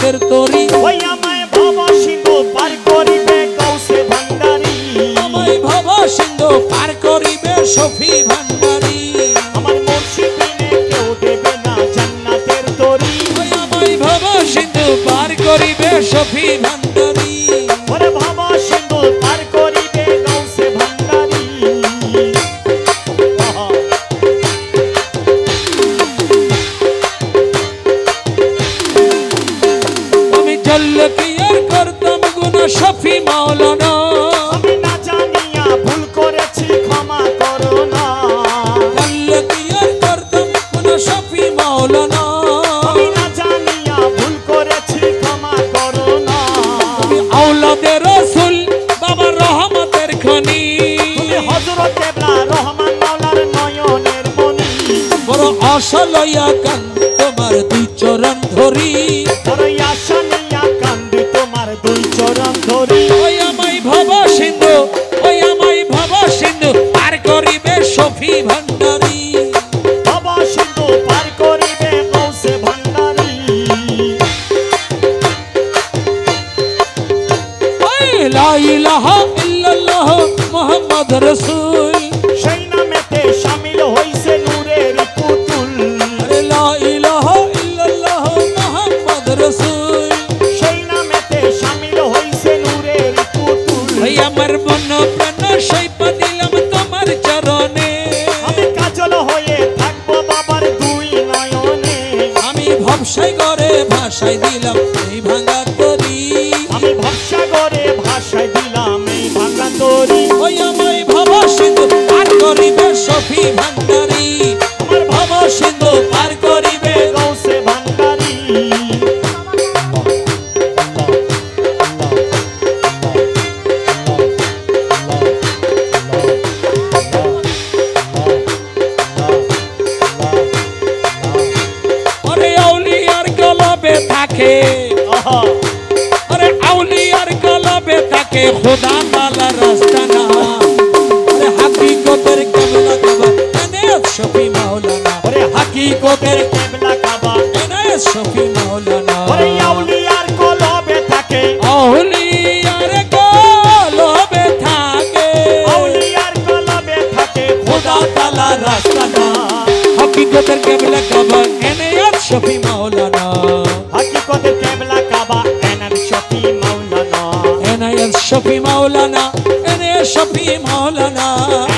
জান্নাতের তরি ওই আমায় ভব সিন্ধু পার করিবে গৌসে ভান্ডারি আমায় ভব সিন্ধু পার করিবে শফি ভান্ডারি আমার মুর্শিদ বিনে কেউ দেবে না জান্নাতের তরি ওই আমায় ভব সিন্ধু পার করিবে শফি ভান্ডারি ওরে ভব সিন্ধু পার করিবে গৌসে ভান্ডারি আমি জানলে কি আর করতাম গুনাহ শফি মাওলানা আমি না জানিয়া ভুল করেছি ক্ষমা করো না জানলে কি আর করতাম গুনাহ শফি মাওলানা আমি না জানিয়া ভুল করেছি ক্ষমা করো না তুমি আওলাদে রাসূল বাবার রহমতের খনি তুমি হযরত কেবলা রহমান মাওলার নয়নের মনি বড় আশা লইয়া কান্দি তোমার দুই চরণ ধরি বড় আশা নিয়া কান্দি তোমার দুই চরণ ধরি ওই আমায় ভব সিন্ধু ওই আমায় ভব সিন্ধু পার করিবে শফি ভান্ডারি ভব সিন্ধু পার করিবে গৌসে ভান্ডারি ওই লা ইলাহা ইল্লাল্লাহ মুহাম্মদ রাসূল সেই নামেতে শামিল হইছে নূরের পুতুল আরে লা ইলাহা ইল্লাল্লাহ মুহাম্মদ রাসূল সেই নামেতে শামিল হইছে নূরের পুতুল ওই আমার মন প্রাণ সইপা দিলাম তোমার চরণে আমি কাজল হয়ে থাকবো বাবার দুই নয়নে আমি ভবসাগরে ভাষায় দিলাম এই ভাঙা তরি আমি ভবসাগরে ভাষায় দিলাম এই ভাঙা তরি ওই আমায় ভব সিন্ধু পার করিবে শফি ভান্ডারি আমার ভব সিন্ধু পার করিবে গৌসে ভান্ডারি আরে আউলিয়ার কলবে থাকে আরে আউলিয়ার কলবে থাকে খোদা তাআলার রাস্তা না আরে হাকিকতের কেবলা কাবা এনায়েত শফি মাওলানা ওরে হাকিকতের কেবলা কাবা এনায়েত শফি মাওলানা ওরে আউলিয়ার কলবে থাকে আউলিয়ার কলবে থাকে আউলিয়ার কলবে থাকে খোদা তাআলার রাস্তা না হাকিকতের কেবলা কাবা এনায়েত শফি মাওলানা হাকিকতের কেবলা কাবা এনার শফি মাওলানা এনায়েত শফি মাওলানা এনায়েত শফি মাওলানা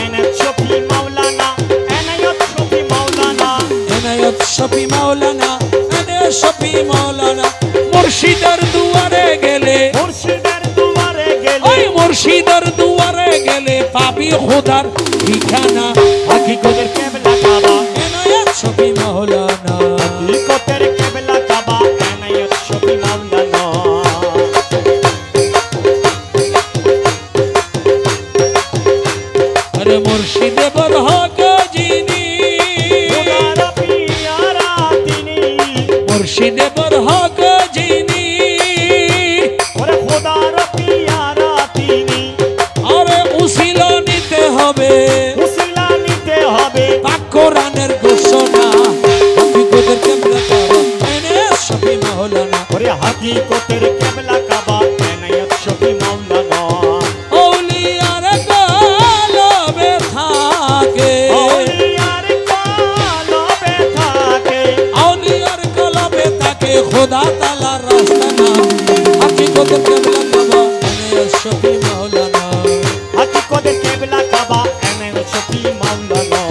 এনার শফি মাওলানা এনায়ত শফি মাওলানা এনায়েত শফি মাওলানা এনায়েত শফি মাওলানা মুর্শিদের দুয়ারে গেলে মুর্শিদের দুয়ারে গেলে ওই মুর্শিদের দুয়ারে গেলে পাবি খোদার ঠিকানা হাকিকতের কেবলা কাবা এনায়েত শফি মাওলানা হাকিকতের কেবলা কাবা এনায়ত শফি মাওলানা আরে মুর্শিদে বরহক যিনি খোদার পিয়ারা তিনি মুর্শিদে বরহক যিনি ওরে খোদার পিয়ারা তিনি আরে উসিলা নিতে হবে উসিলা নিতে হবে পাক কোরআনের ঘোষণা হাকিকতের কেবলা কাবা এনায়েত শফি মাওলানা ওরে হাকিকতের কেবলা কাবা এনায়ত শফি মাওলানা আউলিয়ার কলবে থাকে আউলিয়ার কলবে থাকে আউলিয়ার কলবে থাকে খোদা তাআলার রাস্তা না হাকিকতের কেবলা কাবা এনায়েত শফি মাওলানা হাকিকতের কেবলা কাবা এনায়ত শফি মাওলানা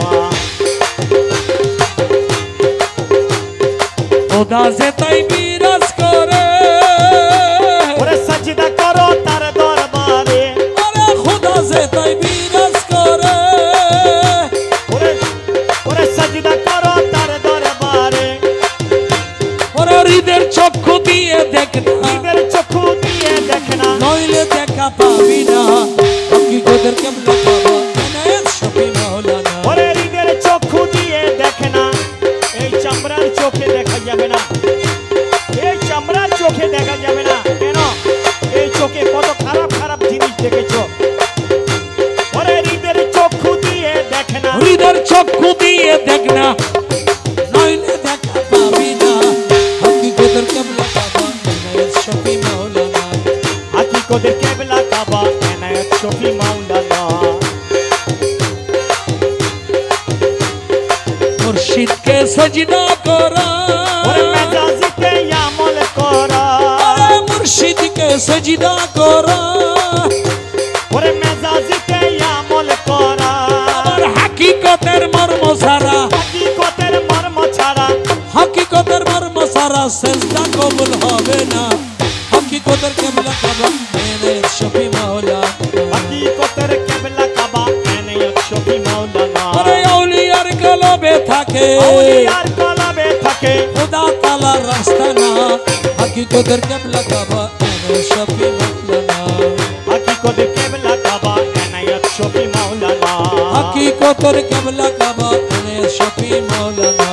খোদা যে তাই বিরাজ করে ওরে সাজদা করো তার দরবারে আরে খোদা যে তাই বিরাজ করে ওরে ওরে সাজদা করো তার দরবারে ওরে হৃদের চক্ষু দিয়ে দেখ না ঈদের চক্ষু দিয়ে দেখে না নইলে দেখা পাবি না হাকিকতের কেবলা কাবা এনায়েত শফি মাওলানা ওরে ঈদের চক্ষু দিয়ে দেখে না এই চামড়ার চোখে দেখা যাবে না এই চামড়ার চোখে দেখা যাবে না কেন এই চোখে কত খারাপ খারাপ জিনিস দেখেছো ওরে ঈদের চক্ষু দিয়ে দেখে না হৃদের চক্ষু দিয়ে দেখ না নইলে দেখা পাবি না হাকিকতের কেবলা কাবা শফি মাওলানা মুর্শিদকে সজদা করা ওরে মেজাজিতে আমল করা মুর্শিদকে সজদা করা ওরে মেজাজিতে আমল করা আমার হাকিকতের মর্ম সারা হাকিকতের মর্ম ছাড়া হাকিকতের মর্ম সারা সেজদা কবুল হবে না হাকিকতের কেবলা কাবা মেরে শফি মাওলানা হাকিকতের কেবলা কাবা এনে শফি মাওলানা আরে আউলিয়ার কলবে থাকে আউলিয়ার কলবে থাকে খোদা তাআলার রাস্তা না হাকিকতের কেবলা কাবা এনে শফি মাওলানা হাকিকতের কেবলা কাবা এনে শফি মাওলানা হাকিকতের কেবলা কাবা এনে শফি মাওলানা